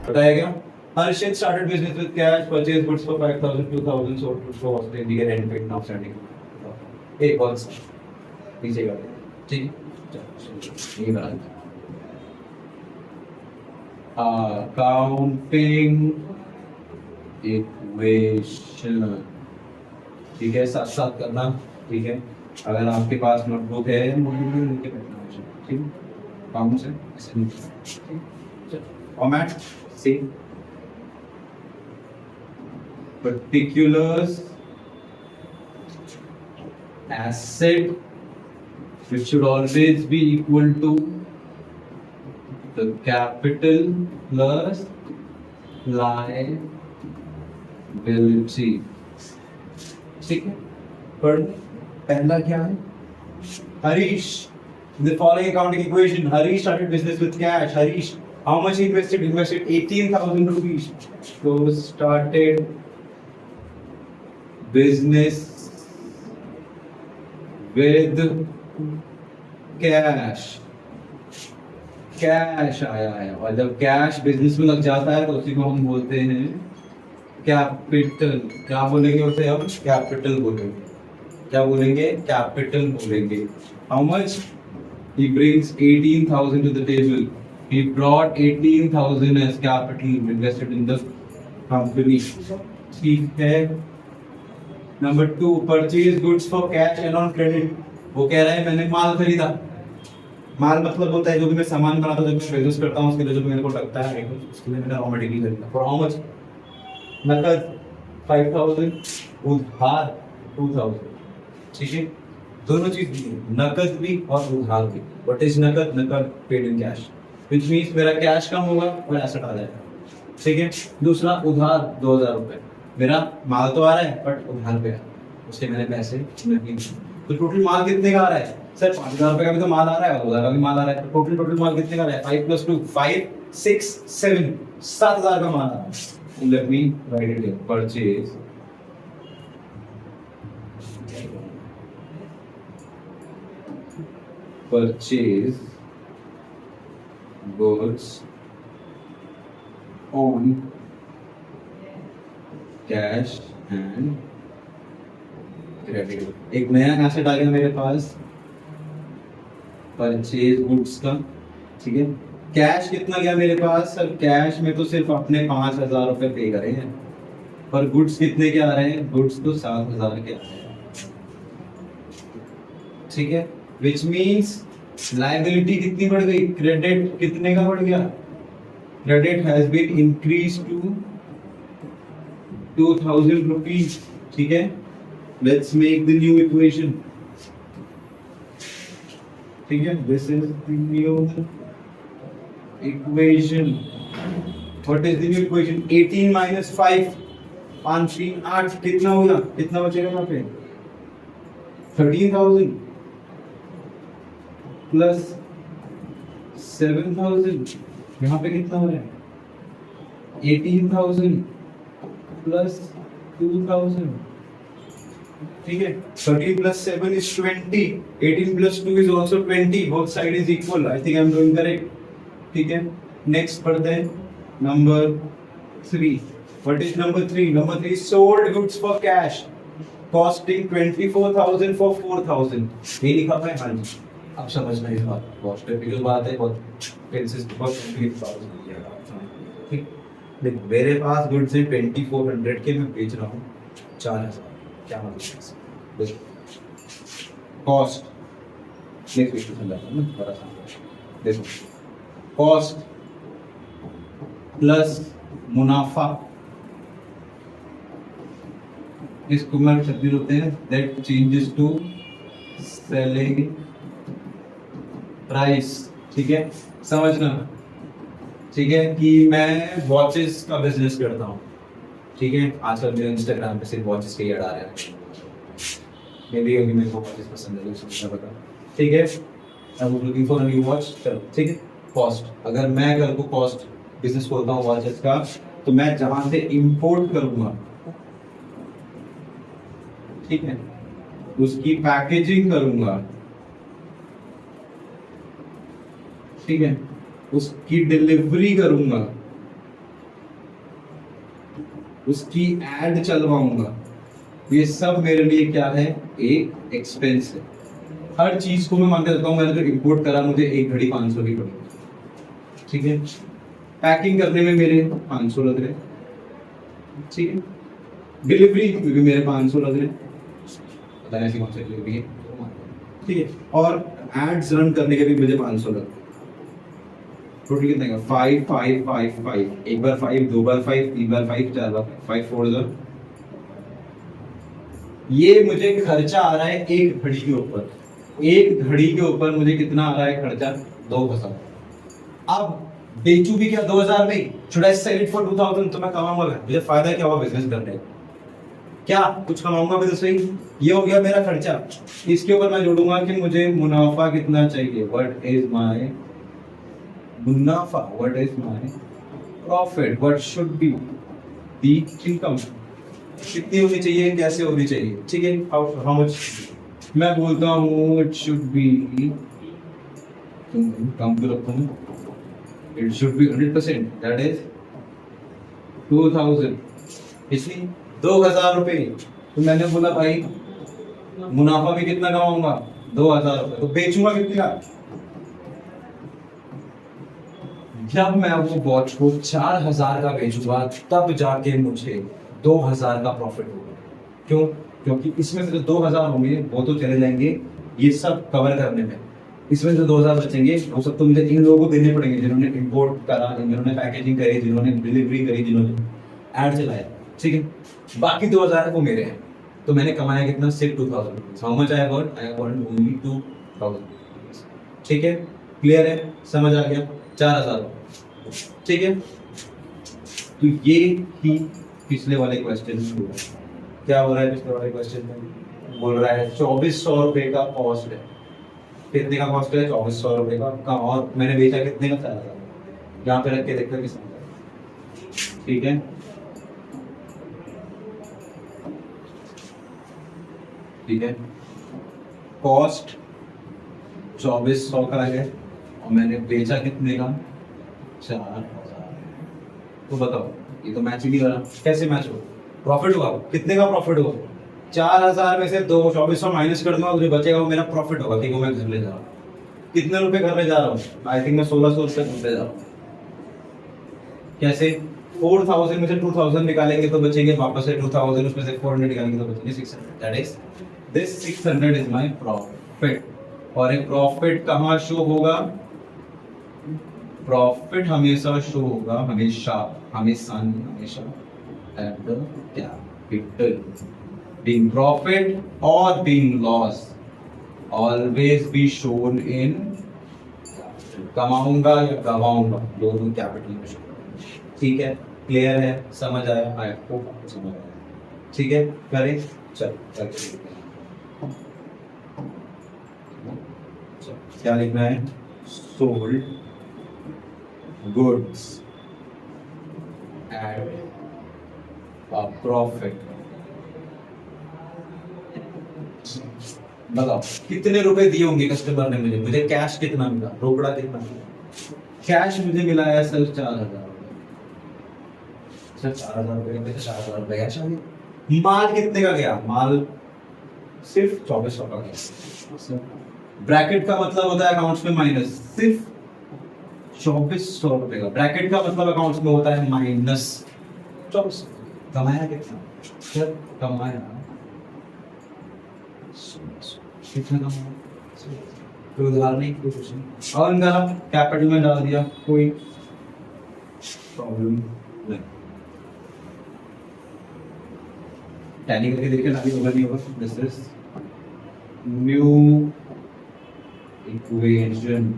बताया गया. Harshit started business with cash, purchased goods for 5,000, 2,000, sold goods for Australia, and paid now standing. एक और पीछे का ठीक चलो ये बना अकाउंटिंग इक्वेशन. ठीक है, साथ साथ करना. ठीक है, अगर आपके पास नोटबुक है नोटबुक में लिख के बैठना है. ठीक, काम से फॉर्मेट सी particulars asset which should always be equal to the capital plus liability. ठीक है, पर पहला क्या है? Harish, in the following accounting equation, Harish started business with cash. Harish, how much he invested? Invested 18,000 rupees. So started business with cash. Cash आया है, और जब कैश बिजनेस में लग जाता है तो उसी को हम बोलते हैं कैपिटल. क्या बोलेंगे उसे हम? कैपिटल बोलेंगे. क्या बोलेंगे? कैपिटल बोलेंगे. How much? He brings 18,000 to the table. He brought 18,000 as capital invested in the company. ठीक है. Number 2, purchase goods for cash and on credit. वो कह रहा है मैंने माल खरीदा. माल मतलब होता है जो भी मैं सामान बनाता हूँ, जब मैं बिजनेस करता हूँ उसके लिए जो मेरे को लगता है उसके लिए मैंने रॉ मटेरियल खरीदा. For how much? नकद 5,000, उधार 2,000. ठीक है, दोनों चीज भी, नकद भी और उधार भी. व्हाट इज नकद? नकद paid in cash, which means मेरा कैश कम होगा और एसेट आ जाएगा. ठीक है. दूसरा उधार 2,000 रुपए. मेरा माल तो आ रहा है बट उधार पे है, उससे मैंने पैसे नहीं दिए. तो टोटल माल कितने का आ रहा है? सर 5,000 रुपए का भी तो माल आ रहा है और 2,000 का भी माल आ रहा है. तो टोटल माल कितने का आ रहा है? 5 + 2 5 6 7 7,000 का माल आ रहा है. Let me right it here. Purchase goods on cash and credit. एक नया एसेट आ गया मेरे पास, परचेज गुड्स का. ठीक है. कैश कितना गया मेरे पास? सर कैश में तो सिर्फ अपने 5,000 रुपए पे करे हैं, पर गुड्स कितने के आ रहे हैं? गुड्स तो 7,000 के आ रहे हैं. ठीक है, विच मीन्स लायबिलिटी कितनी बढ़ गई? क्रेडिट कितने का बढ़ गया? Credit has been increase to 2,000 rupees. ठीक है. Let's make the new equation. ठीक है. This is the new equation. What is the new equation? 18 - 5 5 3 8 कितना होगा? कितना बचेगा यहाँ पे? 13,000 प्लस 7,000. यहाँ पे कितना हो रहा है? 18,000 प्लस 2,000. ठीक है. 13 + 7 is 20. 18 + 2 is also 20. Both side is equal. I think I am doing correct. ठीक है. Next पढ़ते हैं number 3. What is number 3? Number 3 sold goods for cash costing 24,000 for 4,000. ये लिखा हुआ है. हाँ जी, अब समझना इस बात. बहुत टिपिकल बात है, बहुत पेंसिल बहुत कंप्लीट बात है. ठीक. देख मेरे पास गुड्स है 2400 के, मैं बेच रहा हूँ 4,000. क्या मतलब है? कॉस्ट नेक्स्ट वीक समझा ना बड़ा सा. देखो कॉस्ट प्लस मुनाफा, इसको मैं शब्द होते हैं that changes to selling price. ठीक है, समझना. ठीक है, कि मैं वॉचेस का बिजनेस करता हूँ. ठीक है, आजकल मेरे इंस्टाग्राम पे सिर्फ वॉचेस के ऐड आ रहे हैं. मे बी अभी मेरे को वॉचेस पसंद है, उसको पता. ठीक है, I am looking for a new watch. चलो ठीक है. कॉस्ट, अगर मैं कल को कॉस्ट बिजनेस खोलता हूँ वॉचेस का, तो मैं जहाँ से इंपोर्ट करूँगा, ठीक है, उसकी पैकेजिंग करूँगा. ठीक है, उसकी डिलीवरी करूँगा. उसकी एड चलवाऊंगा, ये सब मेरे लिए क्या है, एक एक्सपेंस है। हर चीज को मैं मान के चलता हूँ, मैंने जो इंपोर्ट करा मुझे एक घड़ी 500 की पड़ी, ठीक है। पैकिंग करने में मेरे 500 लग रहे, ठीक है। डिलीवरी में भी मेरे 500 लग रहे, पता नहीं ऐसी कौन सी डिलीवरी है, ठीक है। और एड्स रन करने के भी मुझे 500 लग रहे। टोटल कितने का, 5 5 5 5, एक बार 5, दो बार 5, तीन बार 5, चार बार 5 4 0। ये मुझे खर्चा आ रहा है एक घड़ी के ऊपर। एक घड़ी के ऊपर मुझे कितना आ रहा है खर्चा, 2000। अब बेचू भी क्या 2000 में, should I sell it for 2000, तो मैं कमाऊंगा, मुझे फायदा क्या हुआ बिजनेस करने का, क्या कुछ कमाऊंगा भी तो सही। ये हो गया मेरा खर्चा। इसके ऊपर मैं जोड़ूंगा कि मुझे मुनाफा कितना चाहिए, व्हाट इज माय मुनाफा, what is my profit, what should be the income, कितनी होनी चाहिए, कैसे होनी चाहिए, ठीक है। हाउ मच, मैं बोलता हूँ इट शुड बी, कम तो रखूँ, it should be 100%, that is 2000, इसलिए 2000 रुपए। तो मैंने बोला भाई मुनाफा भी कितना कमाऊंगा, 2000 रुपए, तो बेचूंगा कितने का, जब मैं वो वॉच को 4000 का बेचूंगा तब जाके मुझे 2000 का प्रॉफिट होगा। क्यों, क्योंकि इसमें से जो 2000 होंगे वो तो चले जाएंगे ये सब कवर करने में, इसमें से 2000 बचेंगे, वो सब तो मुझे इन लोगों को देने पड़ेंगे जिन्होंने इंपोर्ट करा, जिन्होंने पैकेजिंग करी, जिन्होंने डिलीवरी करी, जिन्होंने एड चलाया, ठीक है। बाकी 2000 है वो मेरे हैं। तो मैंने कमाया कितना, सिर्फ 2000। How much I got, I got only 2000, ठीक है। क्लियर है, समझ आ गया, 4000, ठीक है। तो ये ही पिछले वाले क्वेश्चन में हुआ। क्या हो रहा है पिछले वाले क्वेश्चन में, बोल रहा है 2400 रुपए का कॉस्ट है। कितने का कॉस्ट है, 2400 रुपए का, और मैंने बेचा कितने का, 4000। यहाँ पे रख के देखो कितना, ठीक है, ठीक है। कॉस्ट 2400 का है और मैंने बेचा कितने का, 4000। तो बताओ, ये तो मैच ही नहीं हो रहा, कैसे मैच हो, प्रॉफिट हुआ, कितने का प्रॉफिट हुआ, 4000 में से 2400 माइनस कर दूंगा, मुझे बचेगा वो मेरा प्रॉफिट होगा, ठीक है। मैं घर ले जा रहा हूँ, कितने रुपए घर ले जा रहा हूँ, आई थिंक मैं 1600 रुपए घर ले जा रहा हूँ। कैसे, 4000 में से 2000 निकालेंगे तो बचेंगे वापस से 2000, उसमें से 400 निकालेंगे तो बचेंगे 600, that is this 600 is my profit. और एक प्रॉफिट कहाँ शो होगा, प्रॉफिट हमेशा शो होगा, हमेशा हमेशा हमेशा at the capital, being profit or being loss always be shown in, कमाऊंगा या गवाऊंगा दोनों कैपिटल में शो, ठीक है। क्लियर है, समझ आया, आई होप आपको समझ आया, ठीक है। करें, चल क्या लिखना है, sold goods at a profit. बताओ कितने रुपए दिए होंगे कस्टमर ने मुझे, मुझे कैश कितना मिला, रोकड़ा कितना मिला, कैश मुझे मिला है सिर्फ 4000, सिर्फ 4000 रुपए में से 4000 रुपए कैश आ गए। माल कितने का गया, माल सिर्फ 2400 का गया। ब्रैकेट का मतलब होता है अकाउंट्स में माइनस, सिर्फ 2400 रुपए का ब्रैकेट का मतलब अकाउंट्स में होता है माइनस 2400। कमाया कितना, सर कमाया कितना कमाया, कोई उधार नहीं, कोई कुछ नहीं, और इनका कैपिटल में डाल दिया, कोई प्रॉब्लम नहीं। टैली करके देखिए, ना भी होगा नहीं होगा। This is new equation,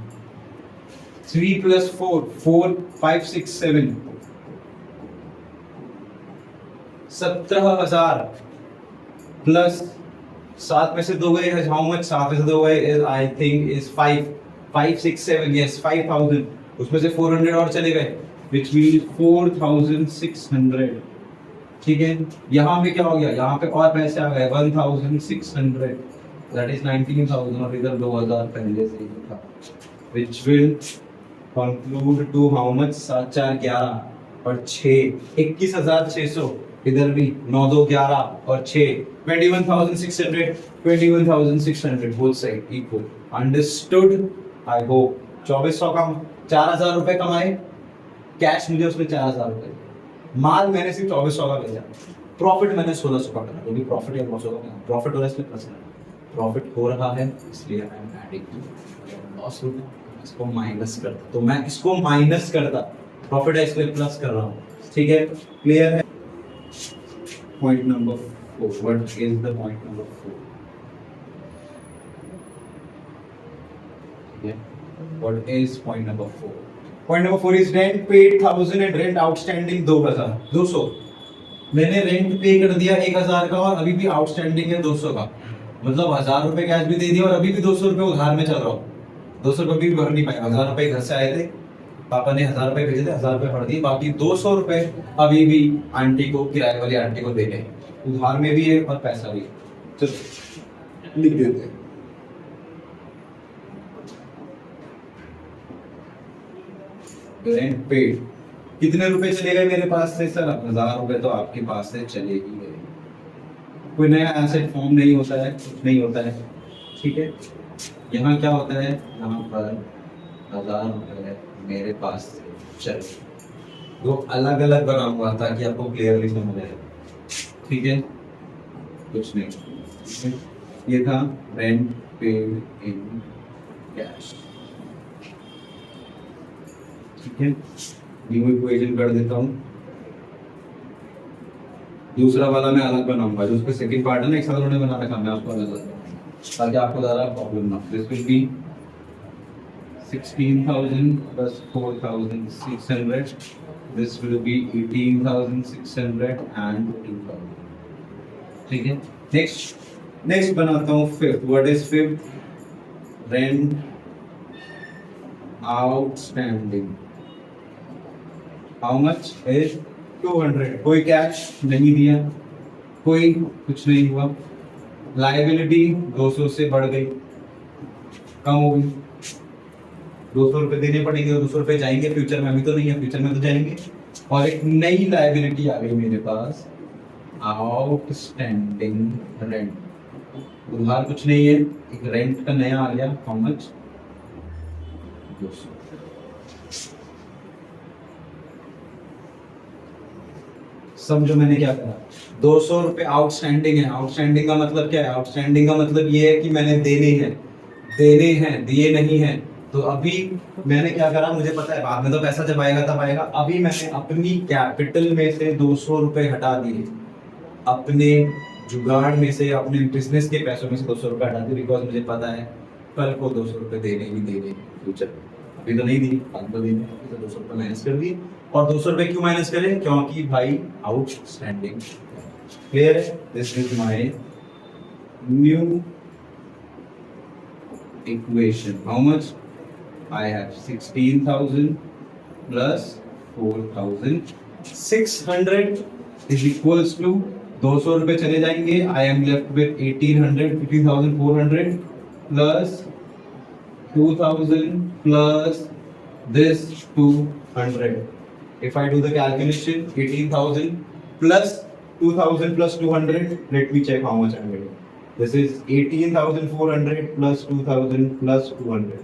3 + 4 4 5 6 7 17,000 plus 7 में से 2 गए, हाउ मच, 7 में से 2 गए is I think is 5 5 6 7, yes 5000, उसमें से 400 और चले गए which means 4600, ठीक है। यहाँ पे क्या हो गया, यहाँ पे और पैसे आ गए 1600, that is 19,000, और इधर 2000 पहले से ही था, which will conclude to how much, 7 4 11 और 6 21,600, इधर भी 9 2 11 और 6 21,600 21,600 both side equal understood. I hope 2400 का 4,000 रुपए कमाए कैश मुझे उसमें 4,000 रुपए माल मैंने सिर्फ 2400 का बेचा प्रॉफिट मैंने 1600 का करा क्योंकि प्रॉफिट या लॉस होगा प्रॉफिट हो रहा है इसमें प्लस प्रॉफिट हो रहा है इसलिए आई एम एडिंग लॉस हो इसको माइनस करता तो मैं इसको माइनस करता प्रॉफिट है इसलिए प्लस कर रहा हूँ ठीक है क्लियर है। Point number 4 what is the point number 4 what is point number 4 point number 4 is rent paid 1000 and rent outstanding 200 मैंने रेंट पे कर दिया 1000 का और अभी भी आउटस्टैंडिंग है 200 का मतलब 1000 रुपए कैश भी दे दिया और अभी भी 200 रुपए उधार में चल रहा हूँ 200 रुपए भी भर नहीं पाया 1000 रुपए घर से आए थे पापा ने 1000 रुपए भेजे थे 1000 रुपए भर दिए बाकी 200 रुपए अभी भी आंटी को किराए वाली आंटी को देने हैं उधार में भी है और पैसा भी है चलो लिख देते हैं रेंट पेड कितने रुपए चले गए मेरे पास से सर 1000 रुपए तो आपके पास से चले ही गए कोई नया एसेट फॉर्म नहीं होता है कुछ नहीं होता है ठीक है। यहाँ क्या होता है यहाँ पर 1000 रुपए मेरे पास से चले वो अलग अलग बना हुआ ताकि आपको क्लियरली समझ आए ठीक है कुछ नहीं ये था रेंट पेड इन कैश ठीक है न्यू इक्वेशन कर देता हूँ दूसरा वाला मैं अलग बनाऊंगा जो उसका सेकंड पार्ट है ना एक साथ उन्होंने बना रखा मैं आपको अलग ताकि आपको ज़्यादा प्रॉब्लम ना this will be 16,000 plus 4,600 this will be 18,600 and 2,000 ठीक है। नेक्स्ट बनाता हूँ fifth what is fifth rent outstanding how much is 200 कोई कैश नहीं दिया कोई कुछ नहीं हुआ लायबिलिटी 200 से बढ़ गई कम हो गई 200 रुपए देने पड़ेंगे और 200 रुपए जाएंगे फ्यूचर में अभी तो नहीं है फ्यूचर में तो जाएंगे और एक नई लायबिलिटी आ गई मेरे पास आउटस्टैंडिंग रेंट उधार कुछ नहीं है एक रेंट का नया आ गया हाउ मच 200 समझो मैंने क्या करा 200 रुपए आउटस्टैंडिंग है आउटस्टैंडिंग का मतलब क्या है आउटस्टैंडिंग का मतलब ये है कि मैंने देने हैं दिए नहीं हैं तो अभी मैंने क्या करा मुझे पता है बाद में तो पैसा जब आएगा तब आएगा अभी मैंने अपनी कैपिटल में से 200 रुपए हटा दिए अपने जुगाड़ में से अपने बिजनेस के पैसों में से 200 रुपए हटा दिए बिकॉज मुझे पता है कल को 200 रुपए देने फ्यूचर अभी तो नहीं दी बाद में देने तो 200 रुपए माइनस कर दिए और 200 रुपए क्यों माइनस करें क्योंकि भाई आउटस्टैंडिंग क्लियर है this is my new equation how much I have 16,000 plus 4,600 is equals to 200 रुपए चले जाएंगे I am left with 1800 15,400 plus 2,000 plus this 200 if I do the calculation 18,000 plus 2,000 plus 200 let me check how much I'm getting this is 18,400 plus 2,000 plus 200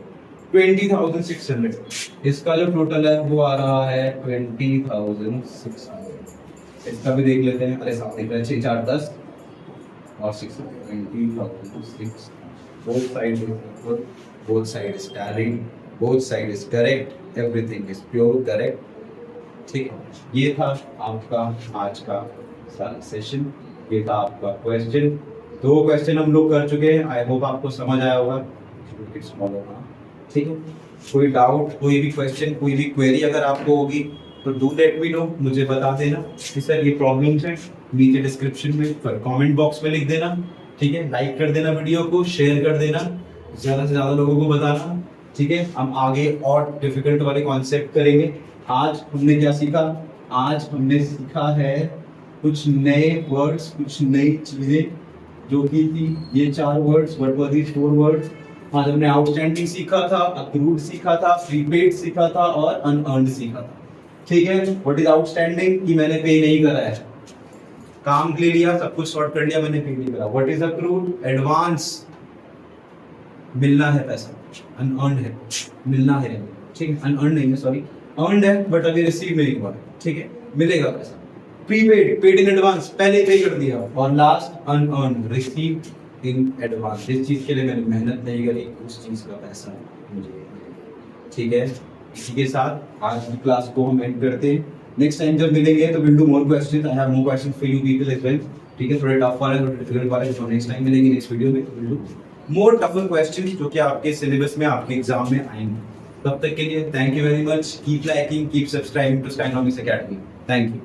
20,600 इसका जो total है वो आ रहा है 20,600 इसका भी देख लेते हैं अरे साथ देख रहे हैं 6 4 10 और 600 20,600 both side is tallying both side is correct everything is pure correct ठीक है ये था आपका आज का सारा सेशन ये था आपका क्वेश्चन 2 क्वेश्चन हम लोग कर चुके हैं आई होप आपको समझ आया होगा ठीक है कोई डाउट कोई भी क्वेश्चन कोई भी क्वेरी अगर आपको होगी तो डू लेट मी नो मुझे बता देना कि सर ये प्रॉब्लम्स हैं नीचे डिस्क्रिप्शन में पर कमेंट बॉक्स में लिख देना ठीक है लाइक कर देना वीडियो को शेयर कर देना ज़्यादा से ज़्यादा लोगों को बताना ठीक है हम आगे और डिफिकल्ट वाले कॉन्सेप्ट करेंगे आज हमने क्या सीखा आज हमने सीखा है कुछ नए वर्ड्स कुछ नई चीज़ें जो कि थी ये 4 words what were these 4 words आज हमने आउटस्टैंडिंग सीखा था अक्रूड सीखा था प्रीपेड सीखा था और अनअर्न्ड सीखा था ठीक है व्हाट इज आउटस्टैंडिंग कि मैंने पे नहीं करा है काम ले लिया, सब कुछ सॉर्ट कर लिया, मैंने पेड करा। What is accrued? एडवांस, मिलना है पैसा, अनअर्न्ड है, मिलना है, ठीक है, अनअर्न्ड नहीं है, सॉरी, अर्न्ड है बट अभी रिसीव नहीं हुआ है, ठीक है, मिलेगा पैसा। प्रीपेड, पेड इन एडवांस, पहले पे कर दिया। और last unearned, receive in advance, जिस चीज के लिए मैंने मेहनत नहीं करी उस चीज का पैसा मुझे, ठीक है। इसी के साथ आज की क्लास को हम एंड करते हैं। नेक्स्ट टाइम जब मिलेंगे तो will do more questions, I have more questions for you people as well, ठीक है। थोड़े टफ वाले, थोड़े डिफिकल्ट वाले, तो नेक्स्ट टाइम मिलेंगे नेक्स्ट वीडियो में, तो will do more tougher questions जो कि आपके सिलेबस में, आपके एग्जाम में आएंगे। तब तक के लिए thank you very much, keep liking, keep subscribing to Skynomics academy, thank you.